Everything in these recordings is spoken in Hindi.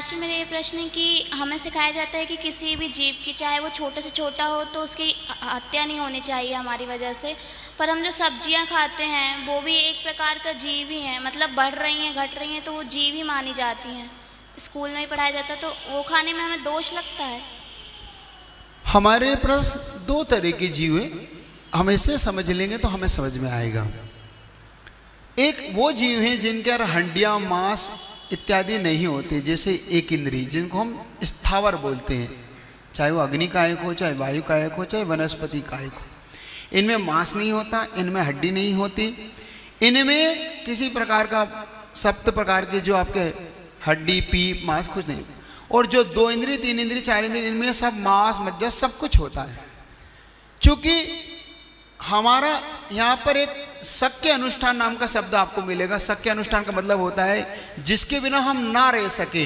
महाराज जी, मेरा ये प्रश्न है कि हमें सिखाया जाता है कि किसी भी जीव की, चाहे वो छोटे से छोटा हो, तो उसकी हत्या नहीं होनी चाहिए हमारी वजह से। पर हम जो सब्जियां खाते हैं वो भी एक प्रकार का जीव ही है, मतलब बढ़ रही हैं घट रही हैं तो वो जीव ही मानी जाती हैं। स्कूल में ही पढ़ाया जाता है, तो वो खाने में हमें दोष लगता है? हमारे पास दो तरह के जीव हैं, हम इसे समझ लेंगे तो हमें समझ में आएगा। एक वो जीव हैं जिनके अंदर हड्डियां, मांस इत्यादि नहीं होते, जैसे एक इंद्रिय जिनको हम स्थावर बोलते हैं, चाहे वो अग्नि कायक हो, चाहे वायु कायक हो, चाहे वनस्पति कायक हो। इनमें मांस नहीं होता, इनमें हड्डी नहीं होती, इनमें किसी प्रकार का सप्त प्रकार के जो आपके हड्डी, पीप, मांस कुछ नहीं। और जो दो इंद्रिय, तीन इंद्रिय, चार इंद्रिय, इनमें सब मांस, मज्जा सब कुछ होता है। चूंकि हमारा यहाँ पर एक शक्य अनुष्ठान नाम का शब्द आपको मिलेगा। शक्य अनुष्ठान का मतलब होता है जिसके बिना हम ना रह सके।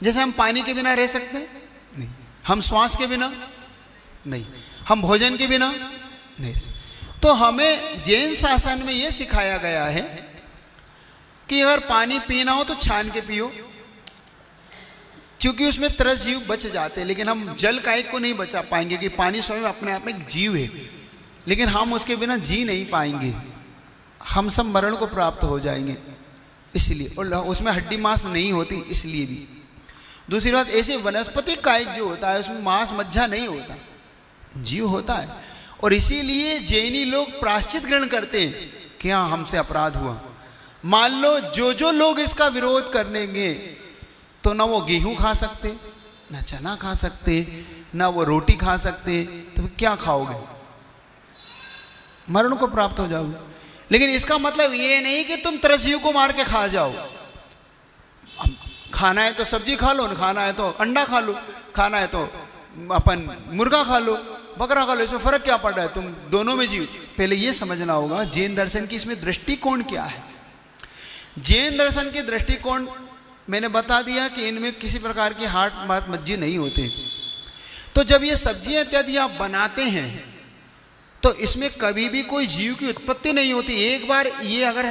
जैसे हम पानी के बिना रह सकते हैं? नहीं। हम श्वास के बिना? नहीं। हम भोजन के बिना? नहीं। तो हमें जैन शासन में यह सिखाया गया है कि अगर पानी पीना हो तो छान के पियो, क्योंकि उसमें तरस जीव बच जाते हैं। लेकिन हम जल कायक को नहीं बचा पाएंगे, कि पानी स्वयं अपने आप में एक जीव है, लेकिन हम उसके बिना जी नहीं पाएंगे, हम सब मरण को प्राप्त हो जाएंगे इसलिए। और उसमें हड्डी मांस नहीं होती इसलिए भी। दूसरी बात, ऐसे वनस्पति कायक जो होता है उसमें मांस मज्जा नहीं होता, जीव होता है। और इसीलिए जैनी लोग प्रायश्चित ग्रहण करते हैं कि हाँ हमसे अपराध हुआ। मान लो जो लोग इसका विरोध करेंगे तो ना वो गेहूं खा सकते, ना चना खा सकते, ना वो रोटी खा सकते, तो क्या खाओगे? मरण को प्राप्त हो जाओगे। लेकिन इसका मतलब ये नहीं कि तुम तरसजीव को मार के खा जाओ। खाना है तो सब्जी खा लो, खाना है तो अंडा खा लो, खाना है तो अपन मुर्गा खा लो, बकरा खा लो, इसमें फर्क क्या पड़ रहा है? तुम दोनों में जीव। पहले ये समझना होगा जैन दर्शन की इसमें दृष्टिकोण क्या है। जैन दर्शन के दृष्टिकोण मैंने बता दिया कि इनमें किसी प्रकार की हार्ट मात मज्जी नहीं होते। तो जब ये सब्जियां इत्यादि आप बनाते हैं तो इसमें कभी भी कोई जीव की उत्पत्ति नहीं होती। एक बार ये अगर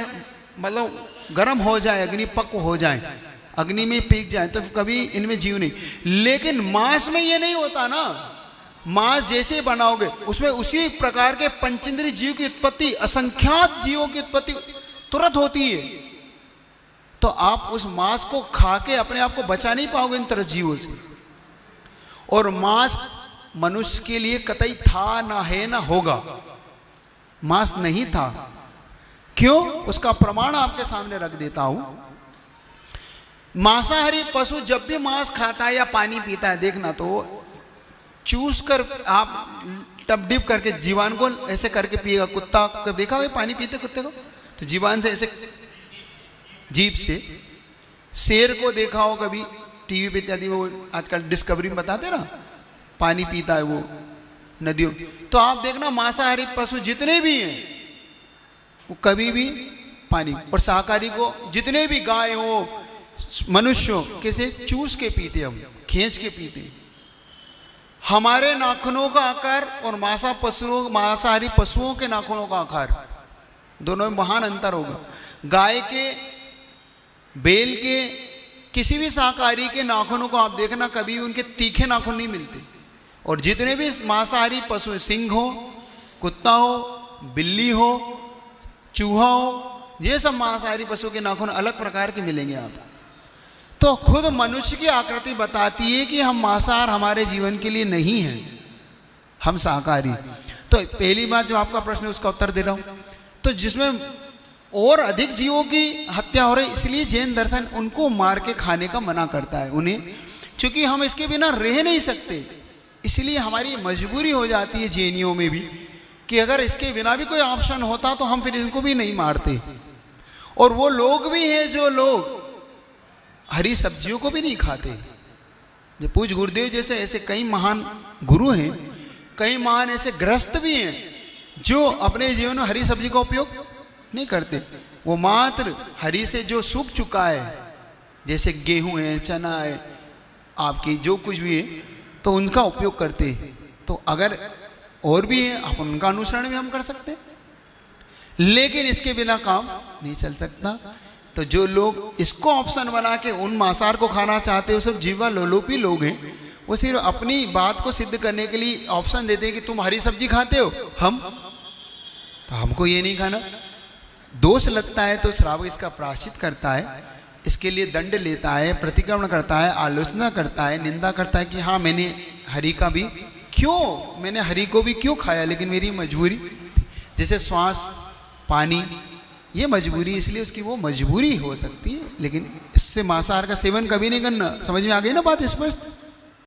मतलब गर्म हो जाए, अग्नि पक्व हो जाए, अग्नि में पीक जाए, तो कभी इनमें जीव नहीं। लेकिन मांस में ये नहीं होता ना। मांस जैसे बनाओगे उसमें उसी प्रकार के पंचेंद्रिय जीव की उत्पत्ति, असंख्यात जीवों की उत्पत्ति तुरंत होती है। तो आप उस मांस को खा के अपने आप को बचा नहीं पाओगे इन तरह जीवों से। और मांस मनुष्य के लिए कतई था ना है ना होगा, मांस नहीं था। क्यों? उसका प्रमाण आपके सामने रख देता हूं। मांसाहारी पशु जब भी मांस खाता है या पानी पीता है, देखना तो चूस कर आप टप डिप करके जीवान को ऐसे करके पिएगा। कुत्ता को देखा हो पानी पीते कुत्ते को, तो जीवान से ऐसे जीभ से। शेर को देखा हो कभी टीवी पे इत्यादि, वो आजकल डिस्कवरी में बताते ना, पानी पीता है वो नदियों। तो आप देखना मांसाहारी पशु जितने भी हैं वो कभी भी पानी, और शाकाहारी को जितने भी गाय हो, मनुष्य हो, कैसे चूस के पीते, हम खींच के पीते। हमारे नाखूनों का आकार और मांसाहारी पशुओं के नाखूनों का आकार, दोनों में महान अंतर होगा। गाय के, बैल के, किसी भी शाकाहारी के नाखूनों को आप देखना कभी उनके तीखे नाखून नहीं मिलते। और जितने भी मांसाहारी पशु, सिंह हो, कुत्ता हो, बिल्ली हो, चूहा हो, ये सब मांसाहारी पशु के नाखून अलग प्रकार के मिलेंगे आप। तो खुद मनुष्य की आकृति बताती है कि हम मांसाहार हमारे जीवन के लिए नहीं है, हम शाकाहारी। तो पहली बात जो आपका प्रश्न है उसका उत्तर दे रहा हूं। तो जिसमें और अधिक जीवों की हत्या हो रही, इसलिए जैन दर्शन उनको मार के खाने का मना करता है उन्हें, क्योंकि हम इसके बिना रह नहीं सकते। इसलिए हमारी मजबूरी हो जाती है जैनियों में भी कि अगर इसके बिना भी कोई ऑप्शन होता तो हम फिर इनको भी नहीं मारते। और वो लोग भी हैं जो लोग हरी सब्जियों को भी नहीं खाते। जो पूज्य गुरुदेव जैसे ऐसे कई महान गुरु हैं, कई महान ऐसे गृहस्थ भी हैं जो अपने जीवन में हरी सब्जी का उपयोग नहीं करते। वो मात्र हरी से जो सूख चुका है, जैसे गेहूं है, चना है, आपकी जो कुछ भी है, तो उनका उपयोग करते हैं। तो अगर और भी है आप उनका अनुसरण भी हम कर सकते हैं, लेकिन इसके बिना काम नहीं चल सकता। तो जो लोग इसको ऑप्शन बना के उन मांसाहार को खाना चाहते हैं वो सब जीवा लोलोपी लोग हैं। वो सिर्फ अपनी बात को सिद्ध करने के लिए ऑप्शन देते हैं कि तुम हरी सब्जी खाते हो, तो हमको ये नहीं खाना। दोष लगता है तो श्रावक इसका प्रायश्चित करता है, इसके लिए दंड लेता है, प्रतिक्रमण करता है, आलोचना करता है, निंदा करता है कि हाँ मैंने हरि का भी मैंने हरि को भी क्यों खाया, लेकिन मेरी मजबूरी। जैसे श्वास, पानी, ये मजबूरी, इसलिए उसकी वो मजबूरी हो सकती है, लेकिन इससे मांसाहार का सेवन कभी नहीं करना। समझ में आ गई ना बात स्पष्ट?